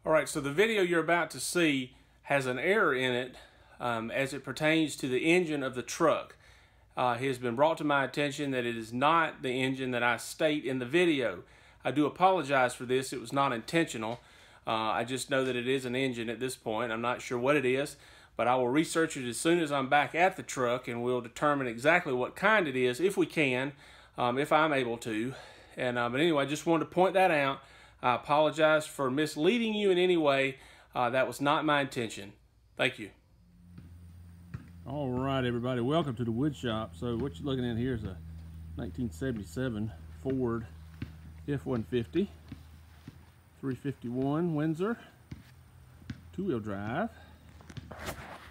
Alright, so the video you're about to see has an error in it as it pertains to the engine of the truck. It has been brought to my attention that it is not the engine that I state in the video. I do apologize for this. It was not intentional. I just know that it is an engine at this point. I'm not sure what it is, but I will research it as soon as I'm back at the truck, and we'll determine exactly what kind it is, if we can, if I'm able to. But anyway, I just wanted to point that out. I apologize for misleading you in any way. That was not my intention. Thank you. All right, everybody, welcome to the wood shop. So what you're looking at here is a 1977 Ford F150 351 Windsor two-wheel drive,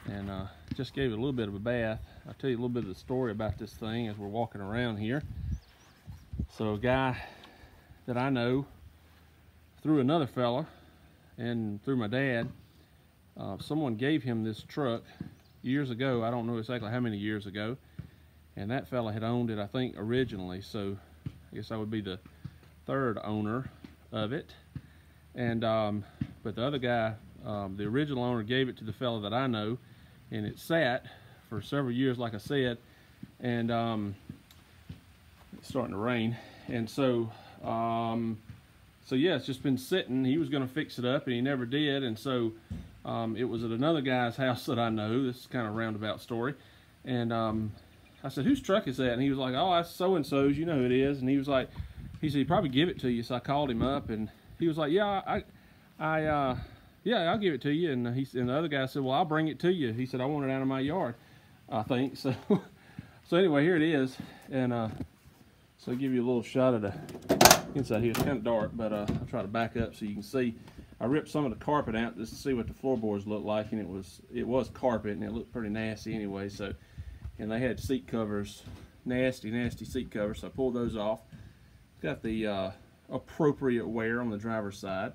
and just gave it a little bit of a bath. I'll tell you a little bit of the story about this thing as we're walking around here. So a guy that I know through another fella and through my dad, someone gave him this truck years ago. I don't know exactly how many years ago, and that fella had owned it, I think, originally, so I guess I would be the third owner of it. And but the other guy, the original owner, gave it to the fella that I know, and it sat for several years, like I said, and it's starting to rain, and so yeah, it's just been sitting. He was going to fix it up, and he never did. And so it was at another guy's house that I know. This is kind of a roundabout story. And I said, "Whose truck is that?" And he was like, "Oh, that's so-and-so's. You know who it is." And he was like, he said, "He'd probably give it to you." So I called him up, and he was like, "Yeah, yeah, I'll give it to you." And and the other guy said, "Well, I'll bring it to you." He said, "I want it out of my yard, I think." So, so anyway, here it is. And so I'll give you a little shot of the inside here. It's kind of dark, but I'll try to back up so you can see. I ripped some of the carpet out just to see what the floorboards looked like, and it was carpet, and it looked pretty nasty anyway. So, and they had seat covers, nasty seat covers. So I pulled those off. It's got the appropriate wear on the driver's side.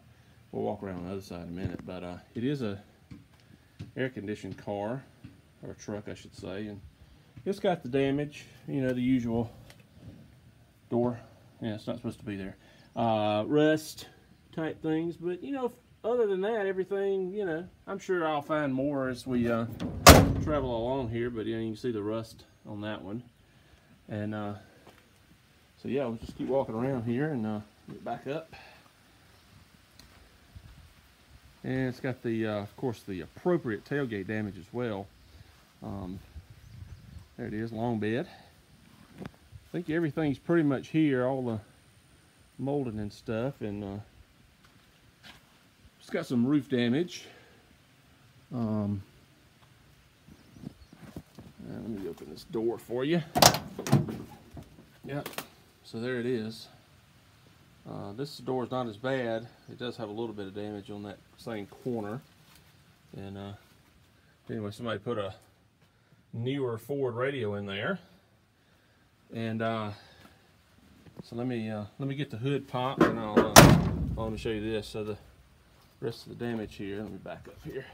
We'll walk around on the other side in a minute, but it is a air-conditioned car, or truck, I should say, and it's got the damage, you know, the usual door. Yeah, it's not supposed to be there. Rust type things, but you know, other than that, everything, you know, I'm sure I'll find more as we travel along here, but you know, you can see the rust on that one. And so yeah, we'll just keep walking around here and get back up. And it's got the, of course, the appropriate tailgate damage as well. There it is, long bed. I think everything's pretty much here, all the molding and stuff, and it's got some roof damage. Let me open this door for you. Yep, so there it is. This door is not as bad. It does have a little bit of damage on that same corner. And anyway, somebody put a newer Ford radio in there. And so let me get the hood popped, and let me show you this. So the rest of the damage here. Let me back up here.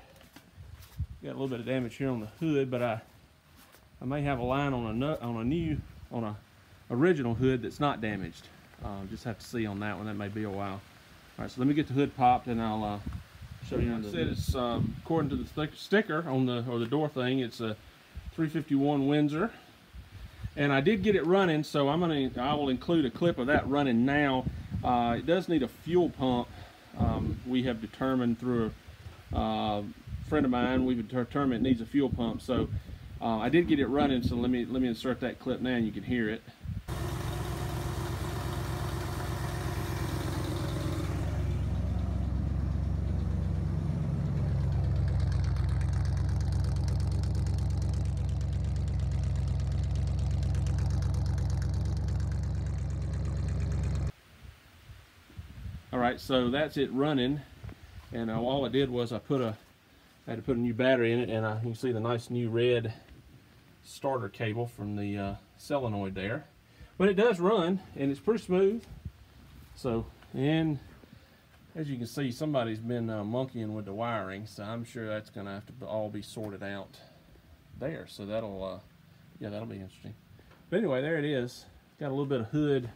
Got a little bit of damage here on the hood, but I may have a line on a original hood that's not damaged. Just have to see on that one. That may be a while. All right, so let me get the hood popped, and I'll show you. Like I said, it's according to the sticker on the door thing, it's a 351 Windsor. And I did get it running, so I will include a clip of that running now. It does need a fuel pump. We have determined through a friend of mine, we've determined it needs a fuel pump. So I did get it running, so let me insert that clip now, and you can hear it. Alright, so that's it running, and all I did was I had to put a new battery in it, and you can see the nice new red starter cable from the solenoid there. But it does run, and it's pretty smooth. So, and as you can see, somebody's been monkeying with the wiring, so I'm sure that's going to have to all be sorted out there. So that'll, yeah, that'll be interesting. But anyway, there it is. Got a little bit of hood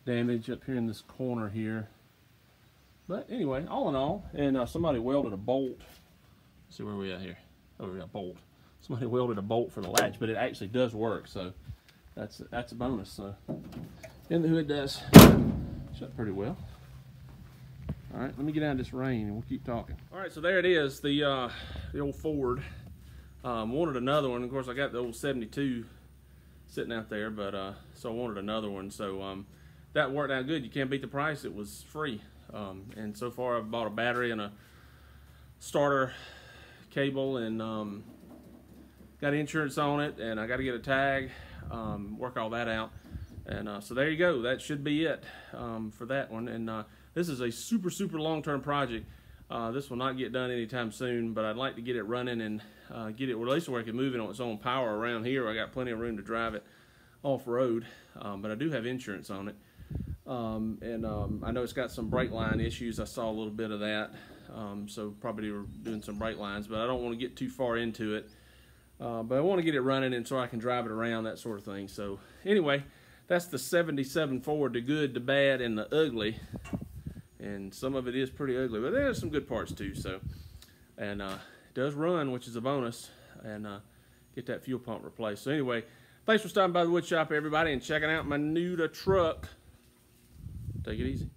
damage up here in this corner here. But anyway, all in all, and somebody welded a bolt. Let's see where we at here. Oh, we got a bolt. Somebody welded a bolt for the latch, but it actually does work, so that's a bonus. So, and the hood does shut pretty well. All right, let me get out of this rain and we'll keep talking. All right, so there it is, the old Ford. Wanted another one. Of course, I got the old 72 sitting out there, but so I wanted another one. So that worked out good. You can't beat the price. It was free. And so far, I've bought a battery and a starter cable, and got insurance on it, and I got to get a tag, work all that out. And so there you go. That should be it for that one. And this is a super long-term project. This will not get done anytime soon, but I'd like to get it running and get it at least where I can move it on its own power around here. I got plenty of room to drive it off-road, but I do have insurance on it. I know it's got some brake line issues. I saw a little bit of that, so probably we're doing some brake lines, but I don't want to get too far into it. But I want to get it running and so I can drive it around, that sort of thing. So anyway, that's the 77 Ford, the good, the bad, and the ugly. And some of it is pretty ugly, but there's some good parts too. So, and it does run, which is a bonus, and get that fuel pump replaced. So anyway, thanks for stopping by the wood shop, everybody, and checking out my new truck. Take it easy.